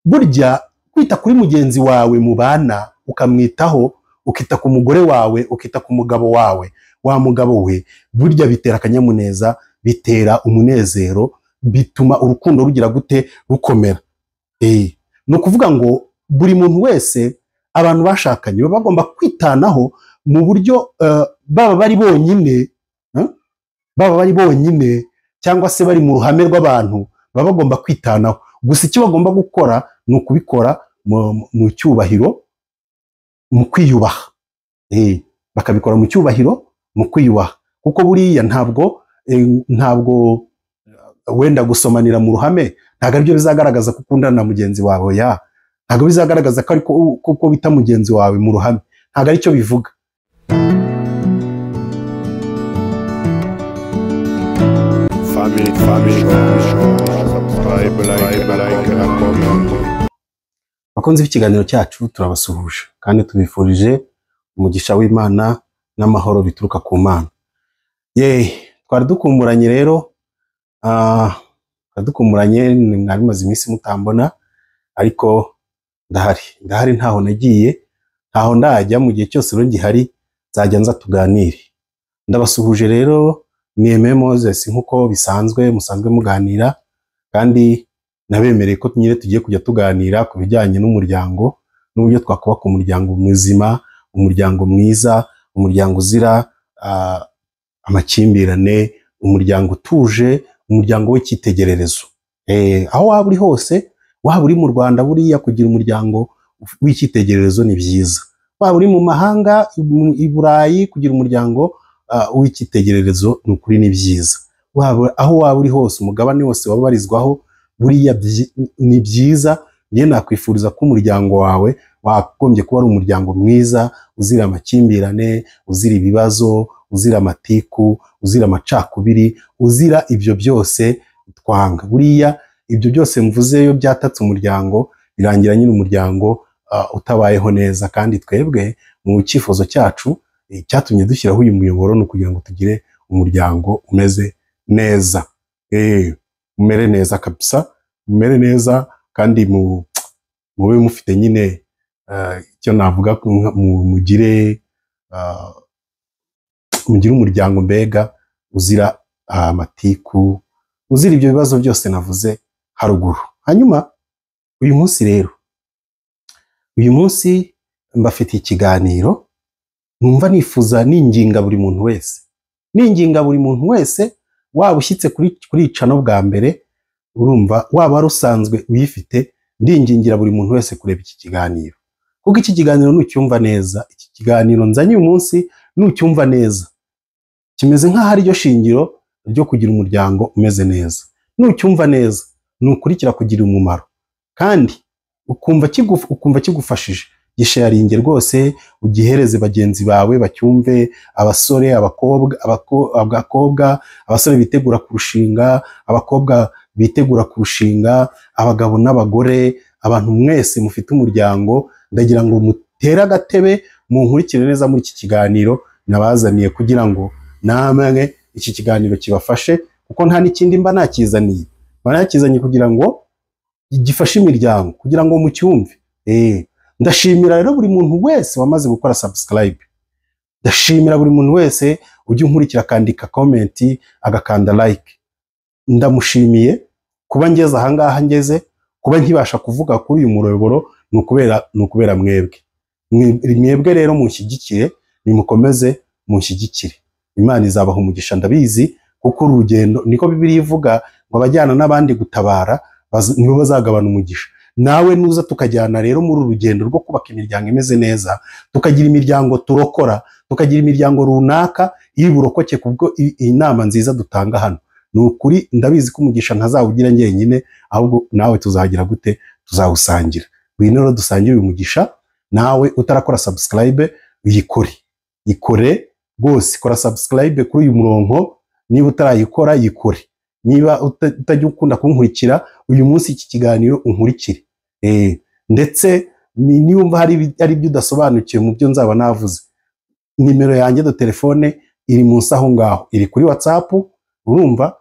burya kwita kuri mugenzi wawe mubana ukamwitaho, ukita ku mugore wawe, ukita ku mugabo wawe, wa mugabo we, burya bitera akanyamuneza, bitera umunezero, bituma urukundo rugira gute rukomera. No kuvuga ngo buri muntu wese, abantu bashakanye baba bagomba kwitanaho mu buryo baba bari bonyine cyangwa se bari mu ruhame rw'abantu, baba bagomba kwitanaho. Gusa icyo bagomba gukora ni ukubikora mu cyubahiro, mu kwiyubaha. Bakabikora mu cyubahiro, mu kwiyubaha, kuko buriya ntabwo wenda gusomanira mu ruhame ntabwo aribyo bizagaragaza ko ukundana na mugenzi wawe. Ntabwo bizagaragaza ko ariko kuko bita mugenzi wawe mu ruhame, ntabwo aricyo bivuga. Bakunze ikiganiro cyacu turabasuhuje kandi tubifurije umugisha w'Imana n'amahoro bituruka ku Mana. Twari dukumburanye rero, mwari maze iminsi mutambona, ariko ndahari ntaho nagiye, ntaho ndajya. Mu gihe cyose rero gihari nzajya nza tuganire. Ndabasuhuje rero, ni Moses nk'uko bisanzwe musanzwe muganira, kandi nabemereye ko nyine tugiye kujya tuganira ku bijyanye n'umuryango n'uburyo twakubaka umuryango muzima, umuryango mwiza, umuryango uzira amakimbirane, umuryango utuje, umuryango w'icyitegererezo. Aho waba uri hose, waba uri mu Rwanda, buriya kugira umuryango w'icyitegererezo ni byiza. Waba uri mu mahanga, i Burayi, kugira umuryango w'icyitegererezo ni ukuri ni byiza. Aho waba uri hose, umugabane wose wabarizwaho, buriya ni byiza. Njye nakwifuriza ko umuryango wawe wagombye kuba ari umuryango mwiza, uzira amakimbirane, uzira ibibazo, uzira amatiku, uzira amacakubiri, uzira ibyo byose twanga. Buriya ibyo byose mvuzeyo byatatse umuryango, birangira nyine umuryango utabayeho neza. Kandi twebwe mu cyifuzo cyacu cyatumye dushyiraho uyu muyoboro ni ukugira ngo tugire umuryango umeze neza. Umere neza kabisa, umere neza, kandi mube mufite nyine icyo navuga, mugire umuryango mbega uzira amatiku, uzira ibyo bibazo byose navuze haruguru. Hanyuma uyu munsi mbafitiye ikiganiro numva nifuza ninginga buri muntu wese, waba ushyitse kuri icano bwa mbere, urumva waba rusanzwe uyifite, ndingingira buri muntu wese kureba iki kiganiro, kuko iki kiganiro nucyumva neza, iki kiganiro nzanye uyu munsi nucyumva neza, kimeze nk'aho ari ryo shingiro ryo kugira umuryango umeze neza. Nucyumva neza, nukurikira kugira umumaro, kandi ukumva kigufashije, gisharinge rwose, ugihereze bagenzi bawe bacyumve, abasore, abakobwa, abasore bitegura kurushinga, abakobwa bitegura kurushinga, abagabo n'abagore, abantu mwese mufite umuryango, ndagira ngo mutere agatebe, munkurikire neza muri iki kiganiro nabazaniye, kugira ngo namwe iki kiganiro kibafashe, kuko nta n'ikindi mba nakizaniye. Nakizanye kugira ngo gifashe imiryango, kugira ngo mucyumve. Ndashimira rero buri muntu wese wamaze gukora subscribe. Ndashimira buri muntu wese ujya unkurikira, akandika comment, agakanda like. Ndamushimiye kuba ngeze ahangaha ngeze, kuba nkibasha kuvuga kuri uyu muyoboro, ni ukubera mwebwe rero munshyigikire, nimukomeze munshyigikire. Imana izabaha umugisha, ndabizi, kuko urugendo niko Bibiliya ivuga ngo abajyana n'abandi gutabara nibo bazagabana umugisha. Nawe nuza tukajyana rero muri urugendo rwo kubaka imiryango imeze neza, tukagira imiryango turokora, tukagira imiryango runaka iri burokoke kubwo inama nziza dutanga hano. Ni ukuri ndabizi ko umugisha ntazawugira njyenyine, ahubwo nawe tuzagira gute, tuzawusangira. Rero dusangire uyu mugisha. Nawe utarakora subscribe, ikore rwose, kora subscribe kuri uyu murongo. Niba utarayikora, yikore. Niba utajya ukunda kunkurikira, uyu munsi iki kiganiro unkurikire. Ndetse niba hari ibyo udasobanukiwe mu byo nzaba navuze, nimero yanjye do telefone iri munsi aho ngaho, iri kuri WhatsApp. Urumva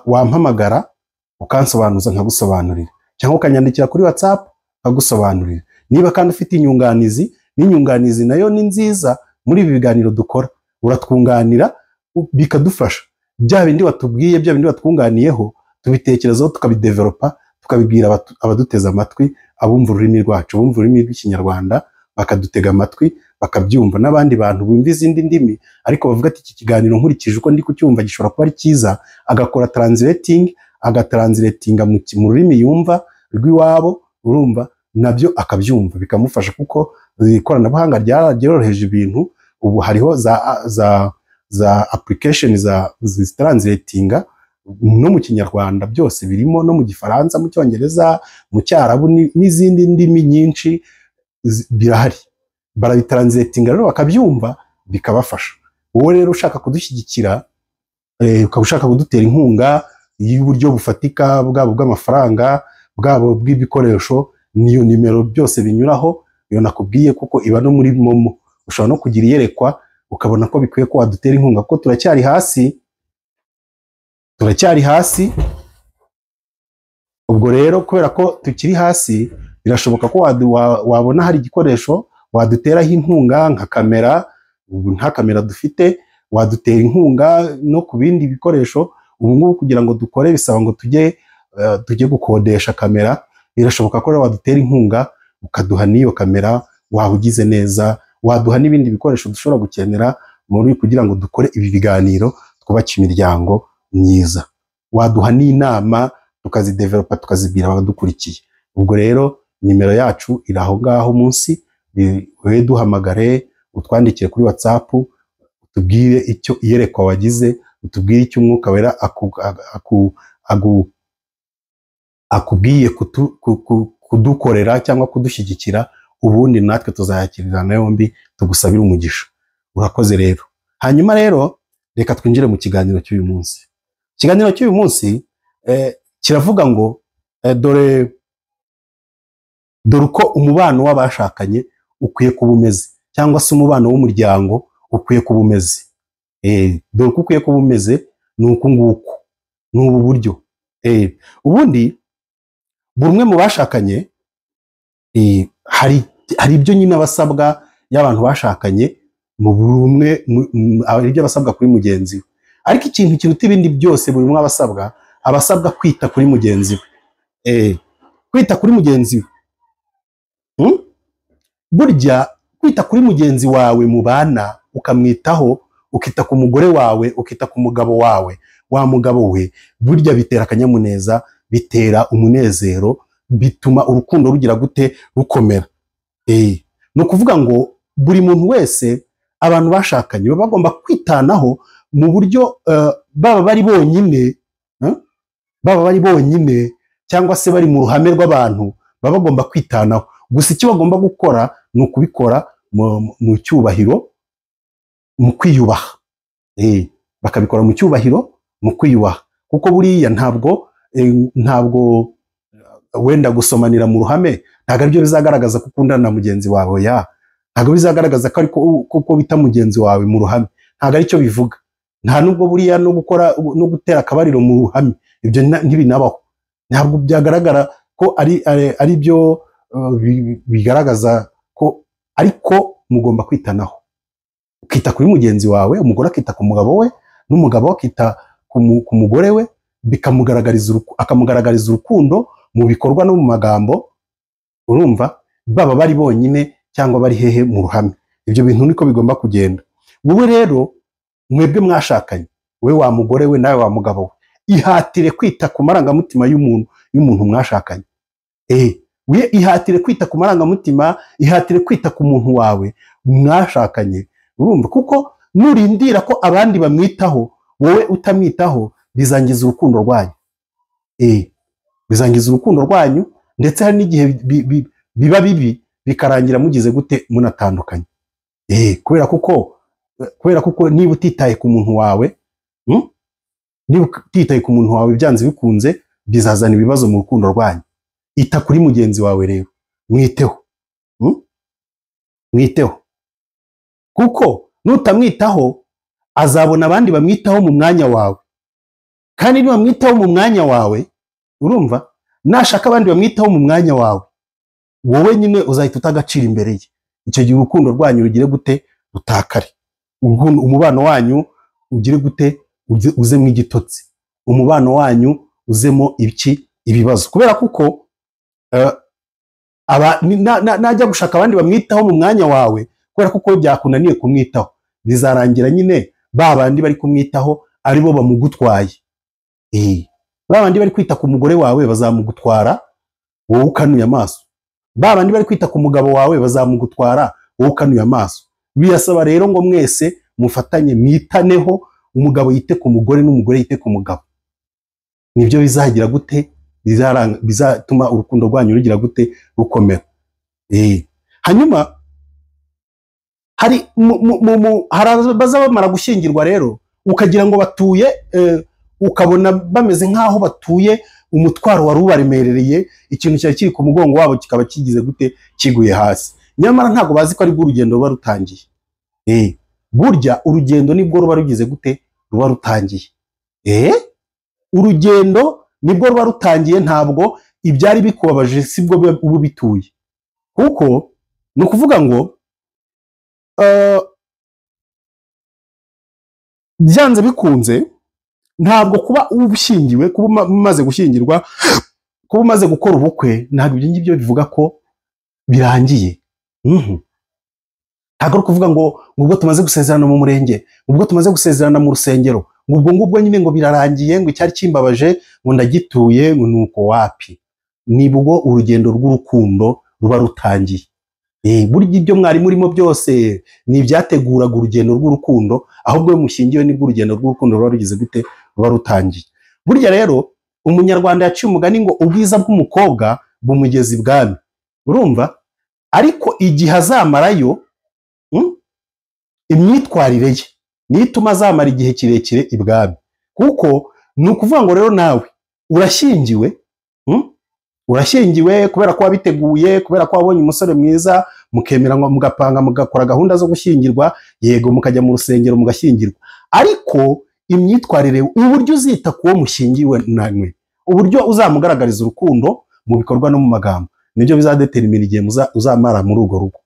wampamagara ukansobanuza nkagusobanurira, cyangwa ukanyandikira kuri WhatsApp nkagusobanurira. Niba kandi ufite inyunganizi, n'inyunganizi nayo ni nziza muri ibi biganiro dukora, uratwunganira bikadufasha. Bya bindi watubwiye, bya bindi watwunganiyeho, tubitekerezaho tukabidevelopa, tukabibwira abaduteza amatwi, abumva ururimi rwacu, bumva ururimi rw'ikinyarwanda, bakadutega amatwi bakabyumva. N'abandi bantu bumva izindi ndimi ariko bavuga ati iki kiganiro nkurikije uko ndi kucyumva gishobora kuba ari cyiza, agakora agatranslatinga mu rurimi yumva rw'iwabo, urumva nabyo akabyumva bikamufasha, kuko ikoranabuhanga ryoroheje ibintu. Ubu hariho za application zitranslatinga no mu kinyarwanda, byose birimo, no mu gifaransa, mu cyongereza, mu cyarabu n'izindi ndimi nyinshi birahari. Barabitranslatinga rero bakabyumva bikabafasha. Wowe rero ushaka kudushyigikira, ukaba ushaka kudutera inkunga y'uburyo bufatika, bwabo bw'amafaranga, bwabo bw'ibikoresho, niyo nimero byose binyuraho, iyo nakubwiye, kuko iba no muri Momo. Ushobora no kugira iyerekwa ukabona ko bikwiye ko wadutera inkunga, kuko turacyari hasi. Ubwo rero kubera ko tukiri hasi, birashoboka ko wabona hari igikoresho waduteraho inkunga, nka kamera. Ubu nta kamera dufite, wadutera inkunga no ku bindi bikoresho. Ubu ngubu kugira ngo dukore bisaba ngo tujye gukodesha kamera. Birashoboka ko wadutera inkunga ukaduha n'iyo kamera, waba ugize neza. Waduha n'ibindi bikoresho dushobora gukenera muri kugira ngo dukore ibi biganiro, twubake imiryango myiza. Waduha n'inama tukazidevelopa, tukazibwira abadukurikiye. Ubwo rero nimero yacu iri aho ngaho munsi, wewe duhamagare, utwandikire kuri WhatsApp, utubwire icyo iyerekwa wagize, utubwire icyo Umwuka Wera akubwiye kudukorera cyangwa kudushyigikira, ubundi natwe tuzayakirirana yombi, tugusabira umugisha. Urakoze rero. Hanyuma rero reka twinjire mu kiganiro cy'uyu munsi. Ikiganiro cy'uyu munsi kiravuga ngo dore uko umubano w'abashakanye ukwiye kuba umeze, cyangwa se umubano w'umuryango ukwiye kuba umeze. Dore uko ukwiye kuba umeze ni uku nguku, ni ubu buryo. Ubundi buri umwe mu bashakanye hari ibyo nyine abasabwa y'abantu bashakanye, mu buri umwe hari ibyo abasabwa kuri mugenzi we. Ariko ikintu kiruta ibindi byose buri umwe abasabwa kwita kuri mugenzi we. Kwita kuri mugenzi we, burya kwita kuri mugenzi wawe mubana, ukamwitaho, ukita ku mugore wawe, ukita ku mugabo wawe, wa mugabo we, burya bitera akanyamuneza, bitera umunezero, bituma urukundo rugira gute, rukomera. Ni ukuvuga ngo buri muntu wese, abantu bashakanye baba bagomba kwitanaho mu buryo baba bari bonyine cyangwa se bari mu ruhame rw'abantu, baba bagomba kwitanaho. Gusa icyo bagomba gukora ni ukubikora mu cyubahiro, mu kwiyubaha. Bakabikora mu cyubahiro, mu kwiyubaha, kuko buriya ntabwo wenda gusomanira mu ruhame ntabwo aribyo bizagaragaza ko ukundana na mugenzi wawe. Ntabwo bizagaragaza ko kuko bita mugenzi wawe mu ruhame, ntabwo aricyo bivuga. Nta nubwo buriya no gutera akabariro mu ruhame, ibyo ntibinabaho. Ntabwo byagaragara ko ari byo bigaragaza ko, ariko mugomba kwitanaho, ukita kuri mugenzi wawe, umugore akita ku mugabo we, n'umugabo akita ku mugore we, akamugaragariza urukundo mu bikorwa no mu magambo. Urumva, baba bari bonyine cyangwa bari hehe mu ruhame. Ibyo bintu niko bigomba kugenda. Wowe rero, mwebwe mwashakanye, we wa mugore we nawe wa mugabo we, ihatire kwita ku marangamutima y'umuntu mwashakanye. Ihatire kwita ku marangamutima, ihatire kwita ku muntu wawe mwashakanye. Urumva, kuko nurindira ko abandi bamwitaho, wowe utamwitaho, bizangiza urukundo rwanyu. Bizangiza urukundo rwanyu, ndetse hari n'igihe biba bibi, bikarangira mugize gute, munatandukanye. Kubera kuko niba utitaye ku muntu wawe, byanze bikunze bizazana ibibazo mu rukundo rwanyu. Ita kuri mugenzi wawe rero, mwiteho, kuko nutamwitaho azabona abandi bamwitaho mu mwanya wawe, kandi niba mwitaho mu mwanya wawe, urumva, nashaka abandi bamwitaho mu mwanya wawe, wowe nyine uzahita utagacira imbere ye. Icyo gihe urukundo rwanyu rugire gute? Rutakare. Umubano wanyu ugire gute? Uzemo igitotsi. Umubano wanyu uzemo ibibazo. Kubera kuko najya gushaka abandi bamwitaho mu mwanya wawe, kubera kuko byakunaniye kumwitaho, bizarangira nyine ba bandi bari kumwitaho aribo bamugutwaye. Ba bandi bari kwita ku mugore wawe bazamugutwara wowe ukanuye amaso. Ba bandi bari kwita ku mugabo wawe bazamugutwara wowe ukanuye amaso. Biyasaba rero ngo mwese mufatanye mwitaneho, umugabo yite ku mugore n'umugore yite ku mugabo. Nibyo bizagira gute? Bizatuma urukundo rwanyu rugira gute? Rukomera. Hanyuma hari baza bamara gushyingirwa rero, ukagira ngo batuye, ukabona bameze nk'aho batuye umutwaro wari ubaremerereye, ikintu cyari kiri ku mugongo wabo kikaba kigize gute? Kiguye hasi. Nyamara ntabwo bazi ko ari urugendo ruba rutangiye. Burya urugendo nibwo ruba rugize gute? Ruba rutangiye. Urugendo nibwo ruba rutangiye, ntabwo ibyari bikubabaje sibwo ubu bituye. Kuko ni ukuvuga ngo byanze bikunze, ntabwo kuba ubushingiwe, kuba umaze gushyingirwa, kuba umaze gukora ubukwe, ntabwo ibyo ngibyo bivuga ko birangiye. Ntabwo ari ukuvuga ngo ubwo tumaze gusezerana mu murenge, ubwo tumaze gusezerana mu rusengero, ubwo ngubwo nyine ngo birarangiye, ngo icyari kimbabaje ngo ndagituye, ngo nuko wapi. Nibwo urugendo rw'urukundo ruba rutangiye. Burya ibyo mwari murimo byose ni ibyateguraga urugendo rw'urukundo, ahubwo iyo mushyingiwe nibwo urugendo rw'urukundo ruba rugize gute? Ruba rutangiye. Burya rero umunyarwanda yaciye umugani ngo ubwiza bw'umukobwa bumugeza ibwami. Urumva? Ariko igihe azamarayo, imyitwarire ye niyo ituma azamara igihe kirekire ibwami. Kuko ni ukuvuga ngo rero nawe urashyingiwe, urashyingiwe kubera ko wabiteguye, kubera ko wabonye umusore mwiza, mukemera ngo mugapanga, mugakora gahunda zo gushyingirwa, yego mukajya mu rusengero mugashyingirwa. Ariko imyitwarire, uburyo uzita ku wo mushyingiwe namwe, uburyo uzamugaragariza urukundo mu bikorwa no mu magambo, nibyo bizadetermina igihe uzamara muri urwo rugo.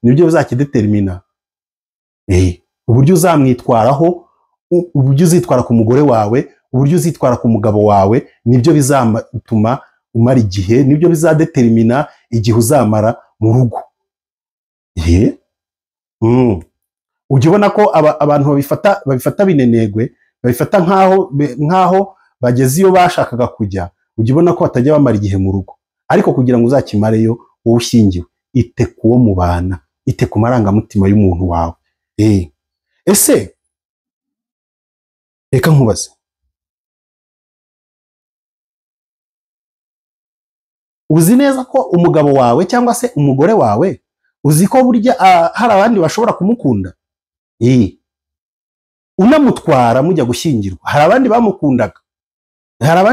Nibyo bizakidetermina. Uburyo uzamwitwaraho, uburyo uzitwara ku mugore wawe, uburyo uzitwara ku mugabo wawe, nibyo bizatuma umara igihe, nibyo bizadetermina igihe uzamara mu rugo. Ujya ubona ko abantu babifata binenegwe, babifata nk'aho bageze iyo bashakaga kujya, ujya ubona ko batajya bamara igihe mu rugo. Ariko kugira ngo uzakimareyo wowe ushyingiwe, ite ku wo mubana, ite ku marangamutima y'umuntu wawe. Ese reka nkubaze, uzi neza ko umugabo wawe cyangwa se umugore wawe, uzi ko burya hari abandi bashobora kumukunda? Unamutwara mujya gushyingirwa, hari abandi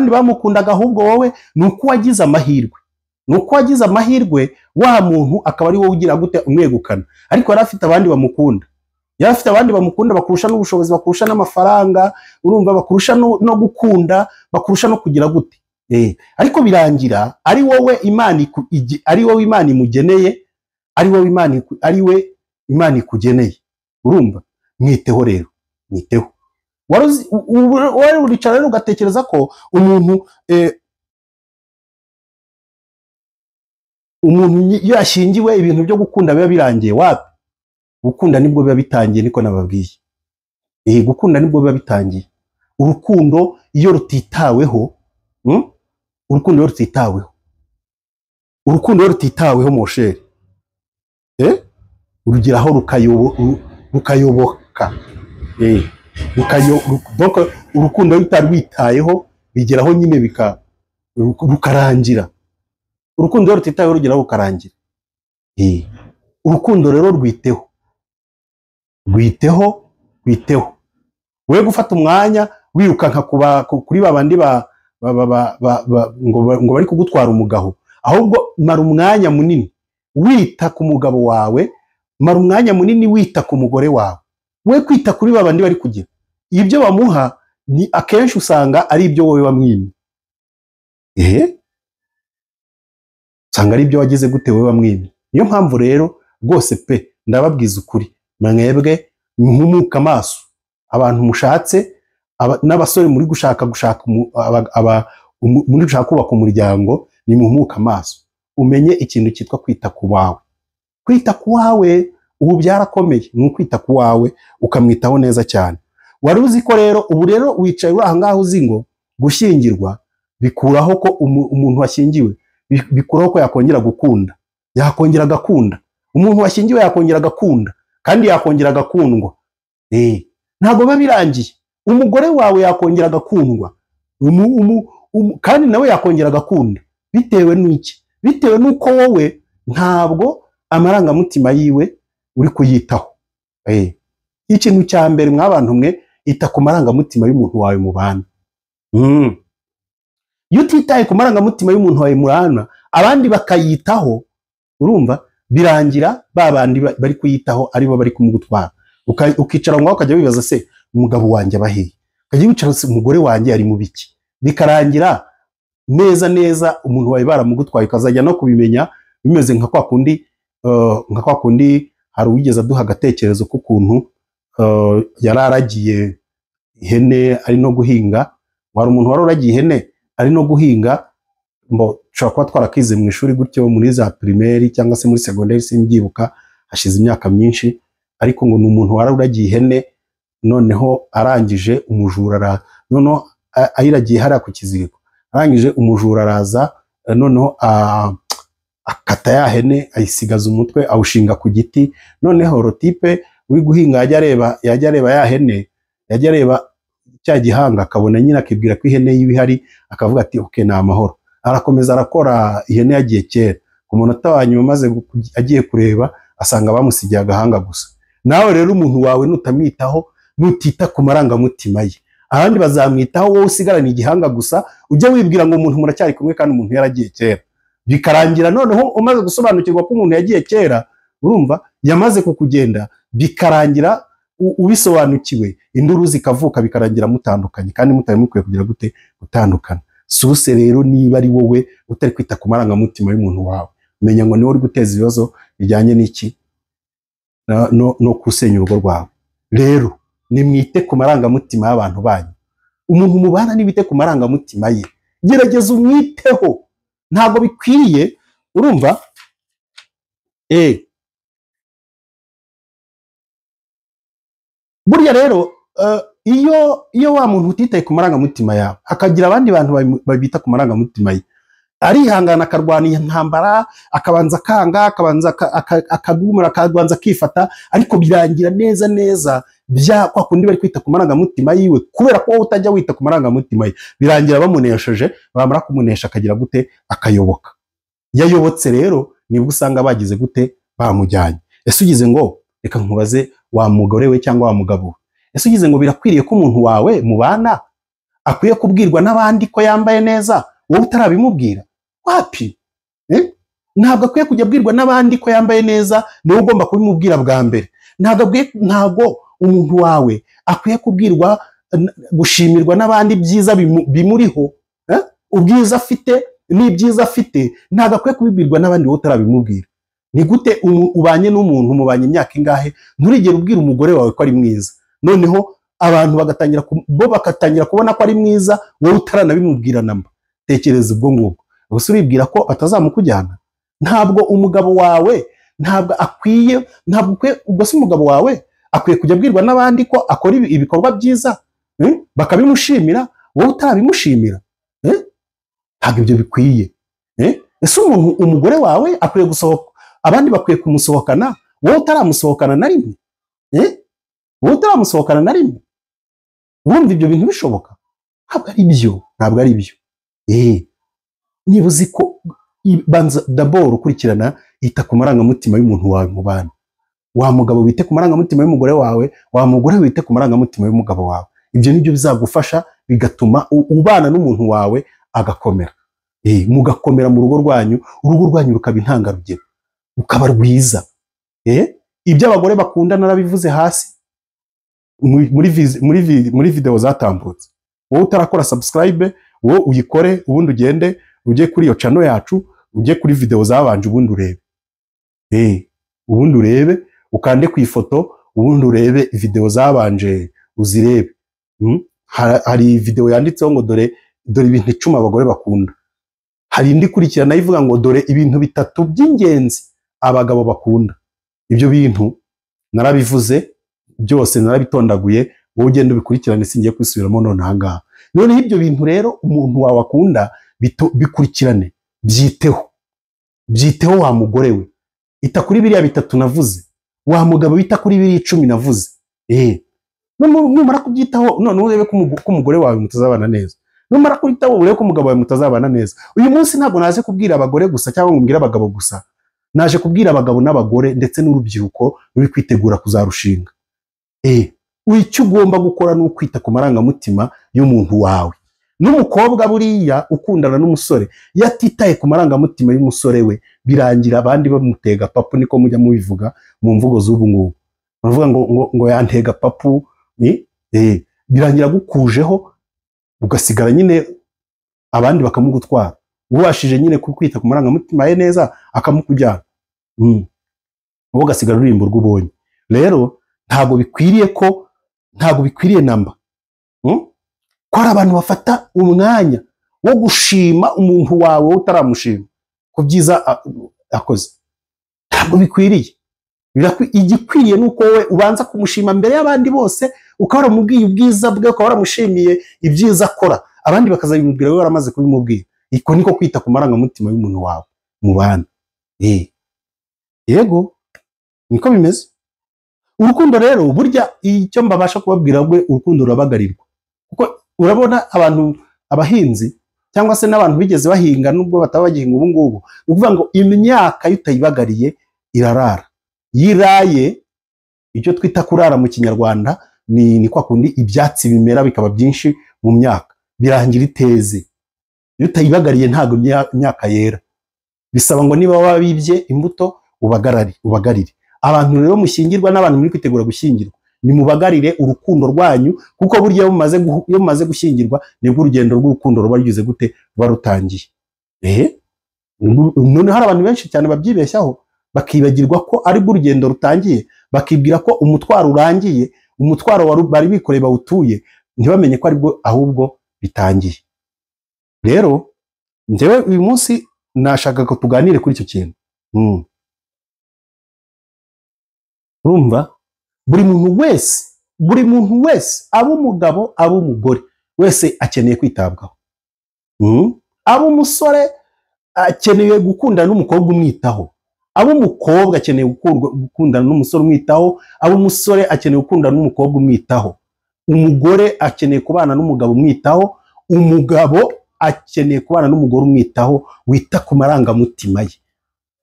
bamukundaga, ahubwo wowe ni uko wagize amahirwe. Wagize amahirwe, wa muntu akaba ari wowe ugira gute? Umwegukana. Ariko yari afite abandi bamukunda, bakurusha n'ubushobozi, bakurusha n'amafaranga, urumva, bakurusha no gukunda, bakurusha no kugira gute. Ariko birangira ari wowe Imana imugeneye, ari we Imana ikugeneye. Urumva? Mwiteho rero, mwiteho. Wari uricara rero ugatekereza ko umuntu iyo yashyingiwe ibintu byo gukunda biba birangiye. Wapi? Gukunda nibwo biba bitangiye, niko nababwiye. Gukunda nibwo biba bitangiye. Urukundo iyo rutitaweho, urukundo rutitaweho mosheri, urugeraho rukayoboka. Urukundo rutarwitayeho bigeraho nyine rukarangira. Urukundo rutitayeho rugeraho rukarangira. Urukundo rero rwiteho. We gufata umwanya wirukanka kuri babandi ngo bari kugutwara umugabo, ahubwo mara umwanya munini wita ku mugabo wawe, mara umwanya munini wita ku mugore wawe. We kwita kuri babandi bari kugira ibyo bamuha, ni akenshi usanga ari ibyo wowe wamwimye. usanga ari ibyo wagize gute wowe wamwimye. Niyo mpamvu rero rwose pe ndababwiza ukuri, mwebwe muhumuka amaso, abantu mushatse n'abasore muri gushaka muri gushaka kubaka umuryango, ni muhumuka amaso, umenye ikintu cyitwa kwita ku wawe. Kwita ku wawe ubu byarakomeye, ni ukwita ku wawe ukamwitaho neza cyane. Wari uzi ko rero ubu rero wicaye uri aha ngaho uzi ngo gushyingirwa bikuraho ko umuntu washyingiwe, bikuraho ko yakongera gukunda, yakongera agakunda. Umuntu washyingiwe yakongera agakunda kandi yakongera agakundwa. Ntabwo biba birangiye. Umugore wawe yakongera agakundwa kandi nawe yakongera agakunda. Bitewe n'iki? Bitewe n'uko wowe ntabwo amarangamutima yiwe uri kuyitaho. Ikintu cya mbere mwabantu mwe, ita ku marangamutima y'umuntu wawe mubana. Iyo utitaye ku marangamutima y'umuntu wawe mubana, abandi bakayitaho, urumva birangira babandi bari kuyitaho aribo bari kumugutwara. Ukicara ngo ukajya wibaza se umugabo wanjye abahe, ukajya wicara se umugore wanjye ari mu biki, bikarangira neza neza umuntu wawe baramugutwaye, ukazajya no kubimenya bimeze nka kwa kundi hari uwigeze aduha agatekerezo k'ukuntu yararagiye ihene ari no guhinga. Wari umuntu wararagiye ihene ari no guhinga, ushobora kuba twarakize mu ishuri gutyo muri za primaire cyangwa se muri secondaire, simbyibuka, hashize imyaka myinshi. Ariko ngo ni umuntu wararagiye ihene, noneho arangije umujura noneho ayiragiye hariya ku kiziriko, arangije umujura araza, noneho akata ya hene ayisigaza umutwe awushinga ku giti. Noneho rotipe uri guhinga yajya areba ya hene, yajya areba cya gihanga, akabona nyine akibwira ko ihene y'ibihari, akavuga ati okay, ni amahoro. Arakomeza arakora, ihene yagiye kera. Ku munota wa nyuma maze agiye kureba asanga bamusigiye agahanga gusa. Nawe rero umuntu wawe nutamwitaho, nutita ku marangamutima ye, abandi bazamwitaho, wowe usigarana igihanga gusa. Ujye wibwira ngo umuntu muracyari kumwe kandi umuntu yaragiye kera. Bikarangira noneho umaze gusobanukirwa ko umuntu yagiye kera, urumva yamaze kukugenda, bikarangira ubisobanukiwe, induru zikavuka, bikarangira mutandukanye kandi mutari mukwiye kugira gute gutandukana. Suse rero niba ari wowe utari kwita ku marangamutima y'umuntu wawe, menya ngo niwe uri guteza ibibazo bijyanye n'iki no kusenya urugo rwawe. Rero nimwite ku marangamutima y'abantu banyu. Umuntu mubana nibite ku marangamutima ye, gerageza umwiteho. Ntabwo bikwiriye, urumva burya rero iyo wa muntu utitaye ku marangamutima yawe, akagira abandi bantu babita ku marangamutima ye, arihangana akarwana intambara, akabanza kanga, akabanza akagumura, akabanza akifata, ariko birangira neza neza bya kwa kundi bari kwita ku marangamutima yiwe, kubera ko wowe utajya wita ku marangamutima ye, birangira bamunesheje. Bamara kumunesha akagira gute akayoboka. Yayobotse rero nibwo usanga bagize gute bamujyanye. Ese ugize ngo reka nkubaze wa mugore we cyangwa wa mugabo, ese ugize ngo birakwiriye ko umuntu wawe mubana akwiye kubwirwa n'abandi ko yambaye neza, wowe utarabimubwira? Wapi? Ntabwo akwiye kujya abwirwa n'abandi ko yambaye neza, niwe ugomba kubimubwira bwa mbere. Ntabwo umuntu wawe akwiye kubwirwa gushimirwa n'abandi byiza bimuriho, ubwiza afite n'ibyiza afite, ntabwo akwiye kubibwirwa n'abandi wowe utarabimubwira. Ni gute ubanye n'umuntu mubanye imyaka ingahe, nturigere ubwira umugore wawe ko ari mwiza, noneho abantu bagatangira kubona ko ari mwiza, wowe utaranabimubwira namba? Tekereza ubwo ngubwo. Gusa uribwira ko atazamukujyana? Ntabwo umugabo wawe ubwo se umugabo wawe akwiye kujya abwirwa n'abandi ko akora ibikorwa byiza, bakabimushimira, wowe utarabimushimira? Ntabwo ibyo bikwiye. Ese umugore wawe akwiye gusohoka, abandi bakwiye kumusohokana, wowe utaramusohokana na rimwe? Wowe utaramusohokana na rimwe? Wumva ibyo bintu bishoboka? Ntabwo ari byo. Niba uzi ko, banza d'abord ukurikirana, ita ku marangamutima y'umuntu wawe mubana. Wa mugabo wite ku marangamutima y'umugore wawe, wa mugore wite ku marangamutima y'umugabo wawe. Ibyo nibyo bizagufasha, bigatuma ubana n'umuntu wawe agakomera. Mugakomera mu rugo rwanyu, urugo rwanyu rukaba intangarugero, rukaba rwiza. Ibyo abagore bakunda narabivuze hasi muri video zatambutse. Wowe utarakora subscribe, wowe uyikore ubundi ugende ujye kuri iyo channel yacu, ujye kuri video zabanje ubundi urebe. Ubundi urebe, ukande ku ifoto ubundi urebe video zabanje uzirebe. Hari video yanditseho ngo dore ibintu 10 abagore bakunda. Hari indi kurikirana ivuga ngo dore ibintu 3 by'ingenzi abagabo bakunda. Ibyo bintu narabivuze byose, narabitondaguye, wowe ugende ubikurikirane, singiye kwisubiramo none ahangaha. None ibyo bintu rero umuntu wawe akunda bikurikirane, byiteho wa mugore we. Ita kuri biriya 3 navuze, wa mugabo bita kuri biriya 10 navuze. Numara kubyitaho none urebe ko umugore wawe mutazabana neza. Numara kwitaho urebe ko umugabo wawe mutazabana neza. Uyu munsi ntabwo naje kubwira abagore gusa cyangwa ngumbwira abagabo gusa. Naje kubwira abagabo n'abagore ndetse n'urubyiruko ruri kwitegura kuzarushinga. Icyo ugomba gukora ni ukwita ku marangamutima y'umuntu wawe. N'umukobwa buriya ukundana n'umusore yatitaye ku marangamutima y'umusore we, birangira abandi bamutega papu, niko mujya mubivuga mu mvugo z'ubu ngubu. Bavuga ngo yantega papu, birangira gukujeho ugasigara nyine abandi bakamugutwara. Ubashije nyine kwita ku marangamutima ye neza akamukujyana. Wowe ugasigara urimbo rw'ubonye. Rero ntago bikwiriye namba. Ko ari abantu bafata umwanya wo gushima umuntu wawe utaramushima ko byiza akoze. Ntabwo bikwiriye. Igikwiriye nuko wowe ubanza kumushima mbere y'abandi bose, ukaba waramubwiye ubwiza bwe, ukaba waramushimiye ibyiza akora, abandi bakazabimubwira wowe waramaze kubimubwira. Iko niko kwita ku marangamutima y'umuntu wawe mu bana. Yego niko bimeze. Urukundo rero burya icyo mbabasha kubabwira bwe, urukundo rurabagarirwa. Kuko urabona abantu, abahinzi cyangwa se n'abantu bigeze bahinga nubwo batabagihinga ubu ngubu, ukuvuga ngo imyaka yutayibagariye irarara. Yiraye, icyo twita kurara mu Kinyarwanda ni kwa kundi ibyatsi bimera bikaba byinshi mu myaka, birangira iteze. Yutayibagariye ntago imyaka yera. Bisaba ngo niba wabibye imbuto ubagarire. Abantu rero mushyingirwa n'abantu muri kwitegura gushyingirwa, ni mubagarire urukundo rwanyu, kuko burya iyo mumaze gushyingirwa nibwo urugendo rw'urukundo ruba rugize gute, ruba rutangiye. None hari abantu benshi cyane babyibeshyaho, bakibagirwa ko ari bwo urugendo rutangiye, bakibwira ko umutwaro urangiye, umutwaro bari bikoreye bawutuye, ntibamenye ko ari bwo ahubwo bitangiye. Rero njyewe uyu munsi nashaka ko tuganire kuri icyo kintu. Urumva, buri muntu wese abo umugabo abo umugore wese akeneye kwitabwaho. Abo umusore akeneye gukundana n'umukobwa umwitaho, abo umukobwa akeneye gukundana n'umusore umwitaho, abo umusore akeneye gukundana n'umukobwa umwitaho, umugore akeneye kubana n'umugabo umwitaho, umugabo akeneye kubana n'umugore umwitaho, wita ku marangamutima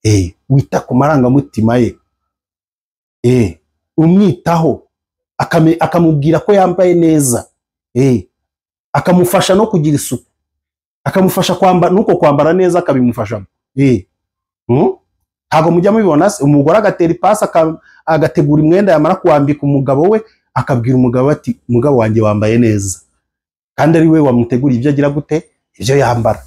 ye. Wita ku marangamutima ye. Umwitaho, akamubwira ko yambaye neza, akamufasha no kugira isuku, akamufasha nuko kwambara neza akabimufashamo. Ntabwo mujya mubibona se, umugore agatera ipasi agategura imwenda, yamara kuwambika umugabo we akabwira umugabo ati umugabo wanjye wambaye neza, kandi ari we wamutegura ibyo agira gute, ibyo yambara.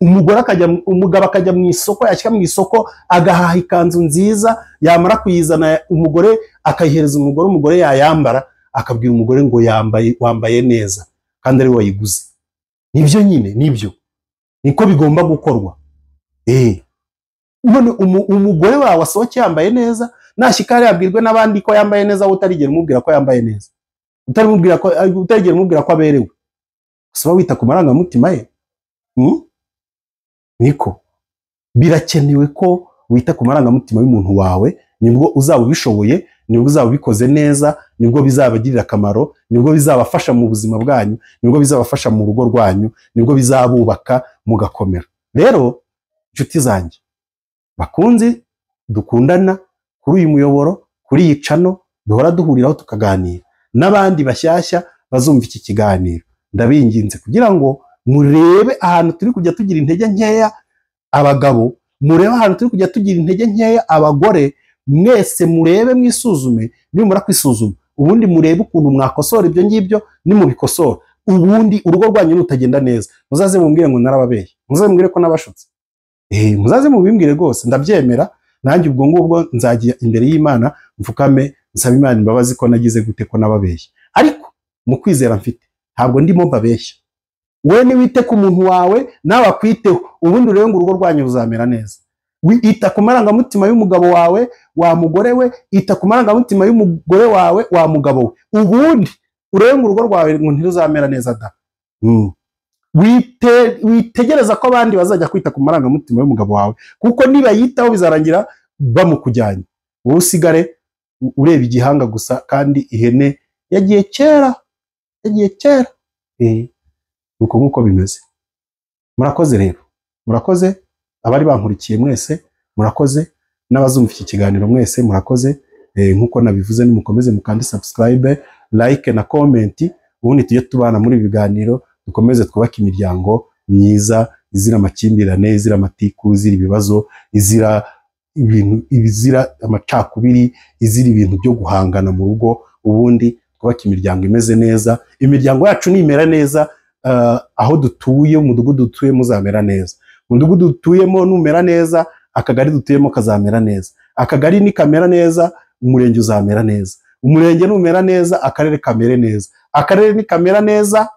Umugabo akajya mu isoko, yashyika mu isoko agahaha ikanzu nziza, yamara kuyizana umugore akayihereza umugore yayambara, akabwira umugore ngo wambaye neza, kandi ari we wayiguze. Nibyo nyine, nibyo niko bigomba gukorwa. None umugore wawe asohoke yambaye neza, nashyika yabwirwe n'abandi ko yambaye neza, wowe utarigera umubwira ko yambaye neza, utarigera umubwira ko aberewe. Gusa wita ku marangamutima ye. Niko birakenewe ko wita ku marangamutima y'umuntu wawe, nibwo uzaba ubishoboye, nibwo uzaba ubikoze neza, nibwo bizabagirira akamaro, nibwo bizabafasha mu buzima bwanyu, nibwo bizabafasha mu rugo rwanyu, nibwo bizabubaka mugakomera. Rero inshuti zanjye bakunzi dukundana kuri uyu muyoboro, kuri iyi channel duhora duhuriraho tukaganira, n'abandi bashyashya bazumva iki kiganiro, ndabinginze kugira ngo murebe ahantu turi kujya tugira intege nkeya abagabo, murebe ahantu turi kujya tugira intege nkeya abagore, mwese murebe mwisuzume, nimumara kwisuzuma ubundi murebe ukuntu mwakosora ibyo ngibyo, nimubikosora ubundi urugo rwanyu rutagenda neza muzaze mumbwire ngo narababeye, muzaze mumbwire ko nabashutse, muzaze mubimbwire rwose ndabyemera. Nanjye ubwo ngubwo nzagiye imbere y'Imana mfukame nsaba Imana imbabazi ko nagize gute ko nababeshye, ariko mu kwizera mfite ntabwo ndimo mbabeshya. Wowe niwite ku muntu wawe nawe akwiteho, ubundi urebe ngo urugo rwanyu ruzamera neza. Ita ku marangamutima y'umugabo wawe wa mugore we, ita ku marangamutima y'umugore wawe wa mugabo we, ubundi urebe ngo urugo rwawe ngo ntiruzamera neza da. Witegereza ko abandi bazajya kwita ku marangamutima y'umugabo wawe, kuko niba yitaho bizarangira bamukujyanye, wowe usigare ureba igihanga gusa, kandi ihene yagiye kera, yagiye kera. Uko nkuko bimeze. Murakoze rero, murakoze abari bankurikiye mwese, murakoze n'abazumva iki kiganiro mwese, murakoze. Nkuko nabivuze nimukomeze mukande subscribe, like na comment, ubundi tujye tubana muri biganiro, dukomeze twubaka imiryango myiza izira amakimbirane, izira amatiku, izira ibibazo, izira ibintu, izira amacakubiri, izira ibintu byo guhangana mu rugo, ubundi twubaka imiryango imeze neza. Imiryango yacu nimera neza, aho dutuye, umudugudu dutuye muzamera neza, umudugudu dutuyemo numera neza, akagari dutuyemo kazamera neza, akagari nikamera neza, umurenge uzamera neza, umurenge numera neza, akarere kamere neza, akarere nikamera neza,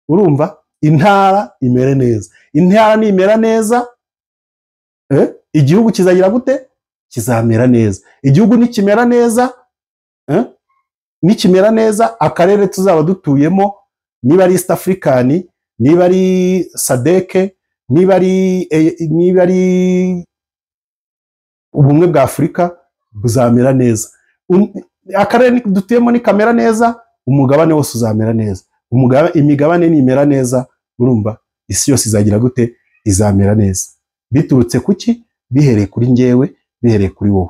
urumva intara imere neza, intara nimera neza, igihugu kizagira gute? Kizamera neza. Igihugu nikimera neza, nikimera neza, akarere tuzaba dutuyemo, niba ari East African, niba ari SADC, niba ari ubumwe bwa Afurika, buzamera neza. Akarere dutuyemo nikamera neza, umugabane wose uzamera neza. Imigabane nimera neza, urumva isi yose izagira gute? Izamera neza. Biturutse kuki? Bihereye kuri njyewe, bihereye kuri wowe.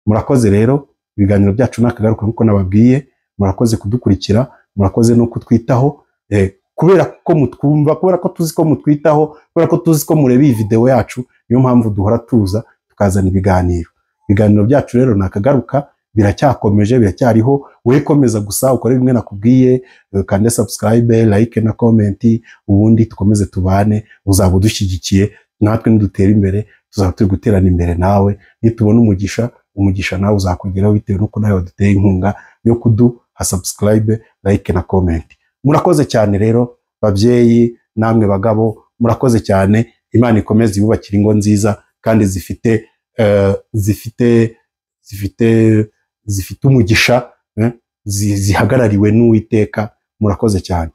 Murakoze rero, ibiganiro byacu nakagaruka nkuko nababwiye, murakoze kudukurikira, murakoze no kutwitaho, kubera ko mutwumva, kubera ko tuzi ko mutwitaho, kubera ko tuzi ko mureba iyi video yacu, niyo mpamvu duhora tuza tukazana ibiganiro. Ibiganiro byacu rero nakagaruka biracyakomeje, biracyariho. Wowe komeza gusa ukore bimwe nakubwiye, kande subscribe, like na comment, ubundi tukomeze tubane, uzaba udushyigikiye, natwe nidutera imbere tuzaba turi guterana imbere nawe. Nitubona umugisha nawe uzakugeraho bitewe nuko nawe waduteye inkunga yo kuduha subscribe, like na comment. Murakoze cyane rero babyeyi, namwe bagabo, murakoze cyane. Imana ikomeze ibubakira ingo nziza kandi zifite umugisha, zihagarariwe n'Uwiteka. Murakoze cyane.